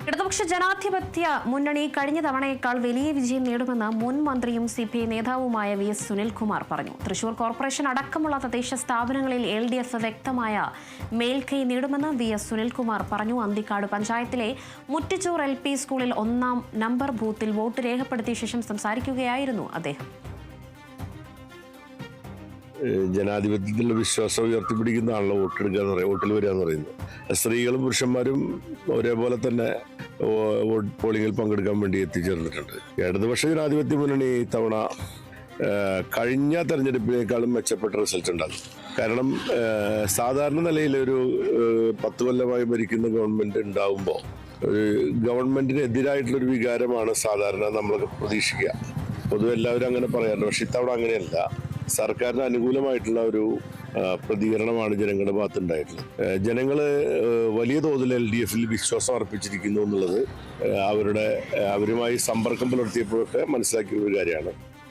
ഇടതുപക്ഷ ജനാധിപത്യ മുന്നണി കഴിഞ്ഞ തവണയേക്കാൾ വലിയ വിജയം നേടുമെന്ന് മുൻ മന്ത്രിയും സിപിഐ നേതാവുമായ വി.എസ്. സുനിൽകുമാർ പറഞ്ഞു. തൃശൂർ കോർപ്പറേഷൻ അടക്കമുള്ള തദ്ദേശ സ്ഥാപനങ്ങളിൽ LDF വ്യക്തമായ മേൽക്കൈ നേടുമെന്ന് വി.എസ്. സുനിൽകുമാർ പറഞ്ഞു. അന്തിക്കാട് പഞ്ചായത്തിലെ മുറ്റിച്ചൂർ LP സ്കൂളിൽ 1-ാം നമ്പർ ബൂത്തിൽ വോട്ട് രേഖപ്പെടുത്തിയ ശേഷം സംസാരിക്കുകയായിരുന്നു അദ്ദേഹം. ജനാധിപത്യത്തിലുള്ള വിശ്വാസം ഉയർത്തിപ്പിടിക്കുന്നതാണല്ലോ വോട്ടിൽ വരിക എന്ന് പറയുന്നത്. സ്ത്രീകളും പുരുഷന്മാരും ഒരേപോലെ തന്നെ പോളിംഗിൽ പങ്കെടുക്കാൻ വേണ്ടി എത്തിച്ചേർന്നിട്ടുണ്ട്. ഇടതുപക്ഷ ജനാധിപത്യ മുന്നണി ഇത്തവണ കഴിഞ്ഞ തെരഞ്ഞെടുപ്പിനേക്കാളും മെച്ചപ്പെട്ട റിസൾട്ട് ഉണ്ടാകും. കാരണം സാധാരണ നിലയിൽ ഒരു 10 കൊല്ലമായി ഭരിക്കുന്ന ഗവൺമെന്റ് ഉണ്ടാവുമ്പോൾ ഒരു ഗവൺമെന്റിനെതിരായിട്ടുള്ളൊരു വികാരമാണ് സാധാരണ നമ്മളൊക്കെ പ്രതീക്ഷിക്കുക. പൊതുവെ എല്ലാവരും അങ്ങനെ പറയാറുണ്ട്. പക്ഷെ ഇത്തവണ അങ്ങനെയല്ല. സർക്കാരിന് അനുകൂലമായിട്ടുള്ള ഒരു പ്രതികരണമാണ് ജനങ്ങളുടെ ഭാഗത്തുണ്ടായിട്ടുള്ളത്. ജനങ്ങൾ വലിയ തോതിൽ LDF വിശ്വാസം അർപ്പിച്ചിരിക്കുന്നു എന്നുള്ളത് അവരുമായി സമ്പർക്കം പുലർത്തിയപ്പോഴൊക്കെ മനസ്സിലാക്കിയ ഒരു കാര്യമാണ്.